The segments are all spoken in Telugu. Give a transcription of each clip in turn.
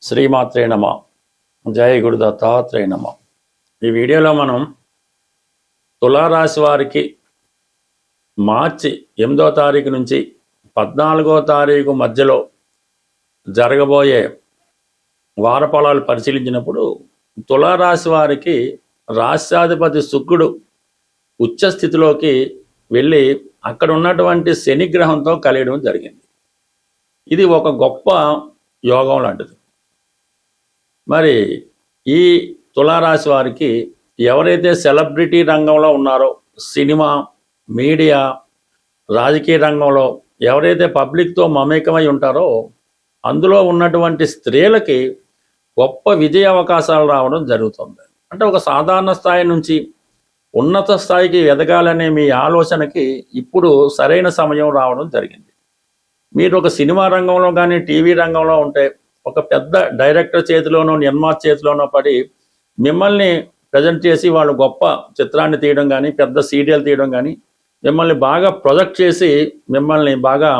శ్రీమాత్రే నమ. జయ గురు దత్తాత్రేయ నమ. ఈ వీడియోలో మనం తులారాశి వారికి మార్చి 8వ తారీఖు నుంచి 14వ తారీఖు మధ్యలో జరగబోయే వార ఫలాలు పరిశీలించినప్పుడు తులారాశి వారికి రాష్ట్రాధిపతి శుక్రుడు ఉచ్చ స్థితిలోకి వెళ్ళి అక్కడ ఉన్నటువంటి శని గ్రహంతో కలియడం జరిగింది. ఇది ఒక గొప్ప యోగం లాంటిది. మరి ఈ తులారాశి వారికి ఎవరైతే సెలబ్రిటీ రంగంలో ఉన్నారో, సినిమా, మీడియా, రాజకీయ రంగంలో ఎవరైతే పబ్లిక్తో మమేకమై ఉంటారో అందులో ఉన్నటువంటి స్త్రీలకి గొప్ప విజయ అవకాశాలు రావడం జరుగుతుంది. అంటే ఒక సాధారణ స్థాయి నుంచి ఉన్నత స్థాయికి ఎదగాలనే మీ ఆలోచనకి ఇప్పుడు సరైన సమయం రావడం జరిగింది. మీరు ఒక సినిమా రంగంలో కానీ టీవీ రంగంలో ఉంటే ఒక పెద్ద డైరెక్టర్ చేతిలోనో నిర్మాత చేతిలోనో పడి మిమ్మల్ని ప్రజెంట్ చేసి వాళ్ళు గొప్ప చిత్రాన్ని తీయడం కానీ పెద్ద సీరియల్ తీయడం కానీ మిమ్మల్ని బాగా ప్రొజెక్ట్ చేసి మిమ్మల్ని బాగా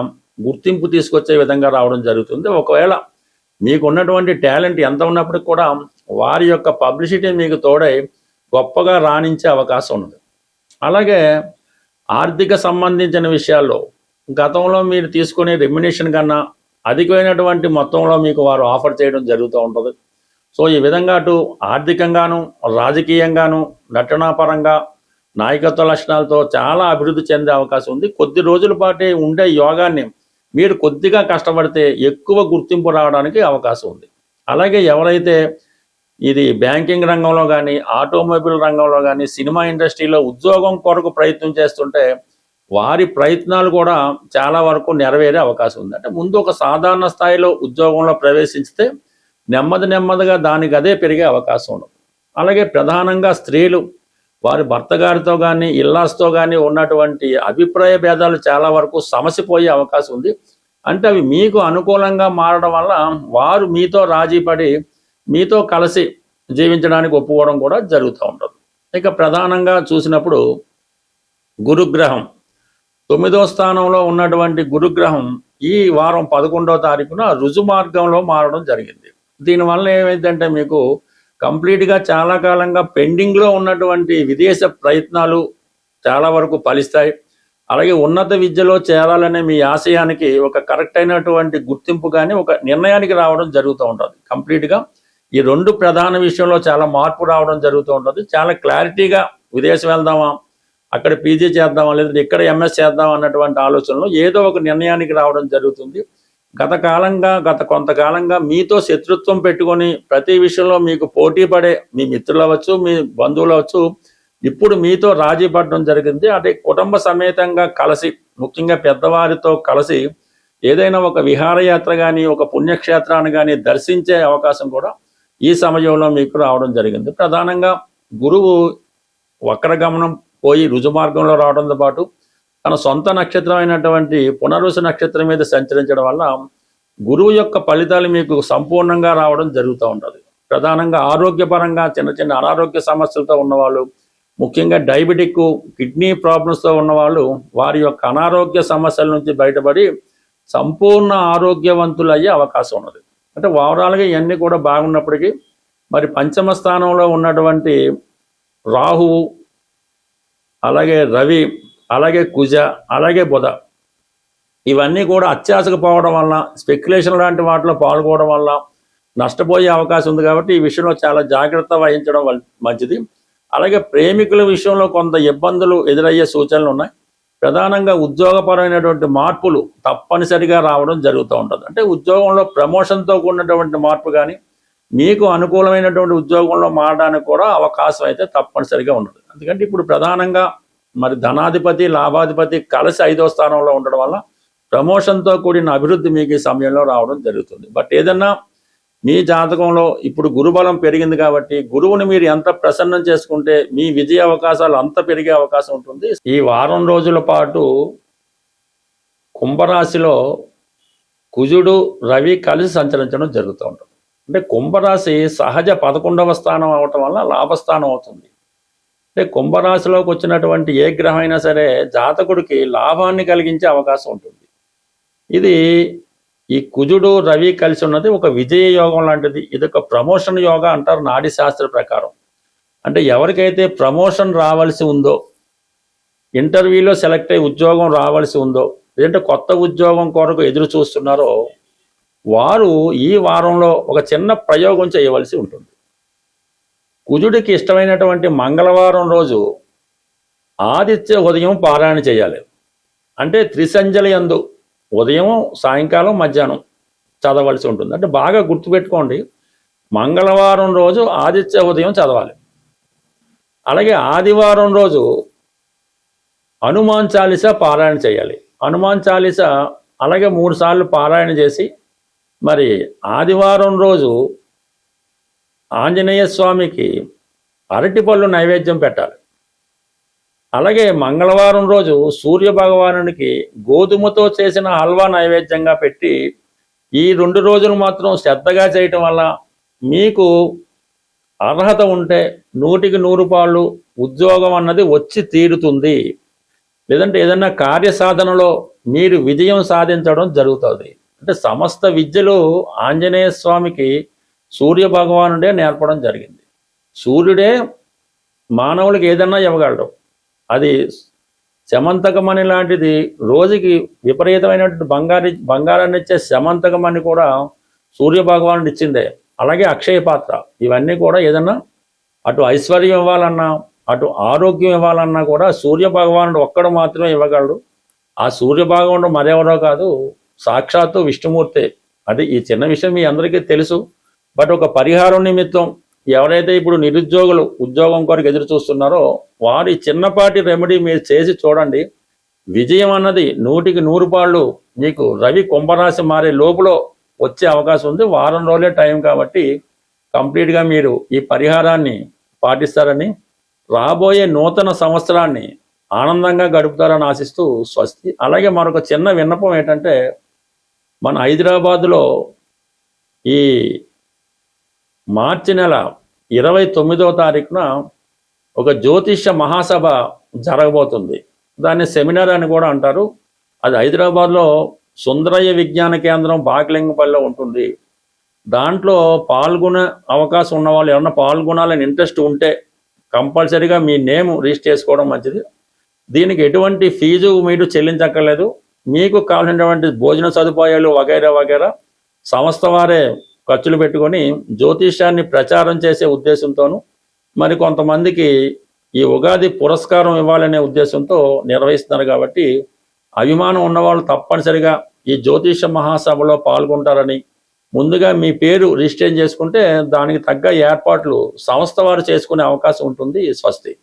గుర్తింపు తీసుకొచ్చే విధంగా రావడం జరుగుతుంది. ఒకవేళ మీకు ఉన్నటువంటి టాలెంట్ ఎంత ఉన్నప్పటికీ కూడా వారి యొక్క పబ్లిసిటీ మీకు తోడై గొప్పగా రాణించే అవకాశం ఉంది. అలాగే ఆర్థిక సంబంధించిన విషయాల్లో గతంలో మీరు తీసుకునే రెమ్యునేషన్ కన్నా అధికమైనటువంటి మొత్తంలో మీకు వారు ఆఫర్ చేయడం జరుగుతూ ఉంటుంది. సో ఈ విధంగా అటు ఆర్థికంగాను, రాజకీయంగాను, నటనాపరంగా, నాయకత్వ లక్షణాలతో చాలా అభివృద్ధి చెందే అవకాశం ఉంది. కొద్ది రోజుల పాటు ఉండే యోగాన్ని మీరు కొద్దిగా కష్టపడితే ఎక్కువ గుర్తింపు రావడానికి అవకాశం ఉంది. అలాగే ఎవరైతే ఇది బ్యాంకింగ్ రంగంలో కానీ, ఆటోమొబైల్ రంగంలో కానీ, సినిమా ఇండస్ట్రీలో ఉద్యోగం కొరకు ప్రయత్నం చేస్తుంటే వారి ప్రయత్నాలు కూడా చాలా వరకు నెరవేరే అవకాశం ఉంది. అంటే ముందు ఒక సాధారణ స్థాయిలో ఉద్యోగంలో ప్రవేశించితే నెమ్మదిగా దానికి అదే పెరిగే అవకాశం ఉంది. అలాగే ప్రధానంగా స్త్రీలు వారి భర్త గారితో కానీ ఇల్లాస్తో కానీ ఉన్నటువంటి అభిప్రాయ భేదాలు చాలా వరకు సమసిపోయే అవకాశం ఉంది. అంటే అవి మీకు అనుకూలంగా మారడం వల్ల వారు మీతో రాజీ పడి మీతో కలిసి జీవించడానికి ఒప్పుకోవడం కూడా జరుగుతూ ఉంటుంది. ఇక ప్రధానంగా చూసినప్పుడు గురుగ్రహం 9వ స్థానంలో ఉన్నటువంటి గురుగ్రహం ఈ వారం 11వ తారీఖున రుజు మార్గంలో మారడం జరిగింది. దీనివల్ల ఏమైందంటే మీకు కంప్లీట్గా చాలా కాలంగా పెండింగ్లో ఉన్నటువంటి విదేశ ప్రయత్నాలు చాలా వరకు ఫలిస్తాయి. అలాగే ఉన్నత విద్యలో చేరాలనే మీ ఆశయానికి ఒక కరెక్ట్ అయినటువంటి గుర్తింపు కానీ ఒక నిర్ణయానికి రావడం జరుగుతూ ఉంటుంది. కంప్లీట్గా ఈ రెండు ప్రధాన విషయంలో చాలా మార్పు రావడం జరుగుతూ ఉంటుంది. చాలా క్లారిటీగా విదేశం వెళ్దామా, అక్కడ పీజీ చేద్దామా, లేదంటే ఇక్కడ ఎంఎస్ చేద్దాం అన్నటువంటి ఆలోచనలో ఏదో ఒక నిర్ణయానికి రావడం జరుగుతుంది. గత కొంతకాలంగా మీతో శత్రుత్వం పెట్టుకొని ప్రతి విషయంలో మీకు పోటీ పడే మీ మిత్రులు అవ్వచ్చు, మీ బంధువులు అవ్వచ్చు, ఇప్పుడు మీతో రాజీ పడడం జరిగింది. అంటే కుటుంబ సమేతంగా కలిసి, ముఖ్యంగా పెద్దవారితో కలిసి ఏదైనా ఒక విహారయాత్ర కానీ ఒక పుణ్యక్షేత్రాన్ని కానీ దర్శించే అవకాశం కూడా ఈ సమయంలో మీకు రావడం జరిగింది. ప్రధానంగా గురువు వక్రగమనం పోయి రుజు మార్గంలో రావడంతో పాటు తన సొంత నక్షత్రం అయినటువంటి పునర్వసు నక్షత్రం మీద సంచరించడం వల్ల గురువు యొక్క ఫలితాలు మీకు సంపూర్ణంగా రావడం జరుగుతూ ఉంటుంది. ప్రధానంగా ఆరోగ్యపరంగా చిన్న అనారోగ్య సమస్యలతో ఉన్నవాళ్ళు, ముఖ్యంగా డయాబెటిక్, కిడ్నీ ప్రాబ్లమ్స్తో ఉన్నవాళ్ళు వారి యొక్క అనారోగ్య సమస్యల నుంచి బయటపడి సంపూర్ణ ఆరోగ్యవంతులు అయ్యే అవకాశం ఉన్నది. అంటే ఓవరాల్గా ఇవన్నీ కూడా బాగున్నప్పటికీ మరి పంచమ స్థానంలో ఉన్నటువంటి రాహువు, అలాగే రవి, అలాగే కుజ, అలాగే బుధ ఇవన్నీ కూడా అత్యాశకు పోవడం వల్ల, స్పెక్యులేషన్ లాంటి వాటిలో పాల్గొనడం వల్ల నష్టపోయే అవకాశం ఉంది. కాబట్టి ఈ విషయంలో చాలా జాగ్రత్త వహించడం మంచిది. అలాగే ప్రేమికుల విషయంలో కొంత ఇబ్బందులు ఎదురయ్యే సూచనలు ఉన్నాయి. ప్రధానంగా ఉద్యోగపరమైనటువంటి మార్పులు తప్పనిసరిగా రావడం జరుగుతూ ఉంటుంది. అంటే ఉద్యోగంలో ప్రమోషన్తో కూడినటువంటి మార్పు కానీ, మీకు అనుకూలమైనటువంటి ఉద్యోగంలో మారడానికి కూడా అవకాశం అయితే తప్పనిసరిగా ఉండదు. ఎందుకంటే ఇప్పుడు ప్రధానంగా మరి ధనాధిపతి, లాభాధిపతి కలిసి 5వ స్థానంలో ఉండడం వల్ల ప్రమోషన్తో కూడిన అభివృద్ధి మీకు ఈ సమయంలో రావడం జరుగుతుంది. బట్ ఏదన్నా మీ జాతకంలో ఇప్పుడు గురుబలం పెరిగింది కాబట్టి గురువుని మీరు ఎంత ప్రసన్నం చేసుకుంటే మీ విజయ అవకాశాలు అంత పెరిగే అవకాశం ఉంటుంది. ఈ వారం రోజుల పాటు కుంభరాశిలో కుజుడు, రవి కలిసి సంచరించడం జరుగుతూ ఉంటుంది. అంటే కుంభరాశి సహజ 11వ స్థానం అవటం వల్ల లాభస్థానం అవుతుంది. అంటే కుంభరాశిలోకి వచ్చినటువంటి ఏ గ్రహం అయినా సరే జాతకుడికి లాభాన్ని కలిగించే అవకాశం ఉంటుంది. ఇది ఈ కుజుడు రవి కలిసి ఉన్నది ఒక విజయ యోగం లాంటిది. ఇది ఒక ప్రమోషన్ యోగా అంటారు నాడీ శాస్త్ర ప్రకారం. అంటే ఎవరికైతే ప్రమోషన్ రావాల్సి ఉందో, ఇంటర్వ్యూలో సెలెక్ట్ అయ్యి ఉద్యోగం రావాల్సి ఉందో, లేదంటే కొత్త ఉద్యోగం కొరకు ఎదురు చూస్తున్నారో వారు ఈ వారంలో ఒక చిన్న ప్రయోగం చేయవలసి ఉంటుంది. కుజుడికి ఇష్టమైనటువంటి మంగళవారం రోజు ఆదిత్య ఉదయం పారాయణ చేయాలి. అంటే త్రిసంజలి యందు ఉదయం, సాయంకాలం, మధ్యాహ్నం చదవలసి ఉంటుంది. అంటే బాగా గుర్తుపెట్టుకోండి, మంగళవారం రోజు ఆదిత్య ఉదయం చదవాలి. అలాగే ఆదివారం రోజు హనుమాన్ చాలీసా పారాయణ చేయాలి. హనుమాన్ చాలీసా అలాగే 3 సార్లు పారాయణ చేసి మరి ఆదివారం రోజు ఆంజనేయ స్వామికి అరటిపళ్ళు నైవేద్యం పెట్టాలి. అలాగే మంగళవారం రోజు సూర్య భగవానునికి గోధుమతో చేసిన హల్వా నైవేద్యంగా పెట్టి ఈ 2 రోజులు మాత్రం శ్రద్ధగా చేయటం వల్ల మీకు అర్హత ఉంటే 100కి 100 పాళ్ళు ఉద్యోగం అన్నది వచ్చి తీరుతుంది. లేదంటే ఏదన్నా కార్యసాధనలో మీరు విజయం సాధించడం జరుగుతుంది. అంటే సమస్త విద్యలు ఆంజనేయ స్వామికి సూర్య భగవానుడే నేర్పడం జరిగింది. సూర్యుడే మానవులకి ఏదన్నా ఇవ్వగలడు. అది శమంతకమణి లాంటిది, రోజుకి విపరీతమైనటువంటి బంగారాన్ని ఇచ్చే శమంతకమణి కూడా సూర్య భగవానుడు ఇచ్చిందే. అలాగే అక్షయ పాత్ర, ఇవన్నీ కూడా ఏదన్నా అటు ఐశ్వర్యం ఇవ్వాలన్నా, అటు ఆరోగ్యం ఇవ్వాలన్నా కూడా సూర్య భగవానుడు ఒక్కడు మాత్రమే ఇవ్వగలడు. ఆ సూర్య భగవానుడు మరెవరో కాదు, సాక్షాత్తు విష్ణుమూర్తే. అది ఈ చిన్న విషయం మీ అందరికీ తెలుసు. బట్ ఒక పరిహారం నిమిత్తం ఎవరైతే ఇప్పుడు నిరుద్యోగులు ఉద్యోగం కొరకు ఎదురు చూస్తున్నారో వారి చిన్నపాటి రెమెడీ మీరు చేసి చూడండి. విజయం అన్నది 100కి 100 పాళ్ళు మీకు రవి కుంభరాశి మారే లోపల వచ్చే అవకాశం ఉంది. వారం రోజులే టైం కాబట్టి కంప్లీట్గా మీరు ఈ పరిహారాన్ని పాటిస్తారని, రాబోయే నూతన సంవత్సరాన్ని ఆనందంగా గడుపుతారని ఆశిస్తూ స్వస్తి. అలాగే మరొక చిన్న విన్నపం ఏంటంటే, మన హైదరాబాదులో ఈ మార్చి నెల 29వ తారీఖున ఒక జ్యోతిష్య మహాసభ జరగబోతుంది. దాన్ని సెమినార్ అని కూడా అంటారు. అది హైదరాబాద్లో సుందరయ్య విజ్ఞాన కేంద్రం బాకలింగపల్లిలో ఉంటుంది. దాంట్లో పాల్గొనే అవకాశం ఉన్న వాళ్ళు ఎవరన్నా పాల్గొనాలని ఇంట్రెస్ట్ ఉంటే కంపల్సరీగా మీ నేమ్ రిజిస్టర్ చేసుకోవడం మంచిది. దీనికి ఎటువంటి ఫీజు మీరు చెల్లించక్కర్లేదు. మీకు కావాల్సినటువంటి భోజన సదుపాయాలు వగైరా వగైరా సంస్థ వారే ఖర్చులు పెట్టుకొని జ్యోతిష్యాన్ని ప్రచారం చేసే ఉద్దేశంతోనూ, మరి కొంతమందికి ఈ ఉగాది పురస్కారం ఇవ్వాలనే ఉద్దేశంతో నిర్వహిస్తున్నారు. కాబట్టి అభిమానం ఉన్నవాళ్ళు తప్పనిసరిగా ఈ జ్యోతిష మహాసభలో పాల్గొంటారని, ముందుగా మీ పేరు రిజిస్టర్ చేసుకుంటే దానికి తగ్గ ఏర్పాట్లు సంస్థ వారు చేసుకునే అవకాశం ఉంటుంది. స్వస్తి.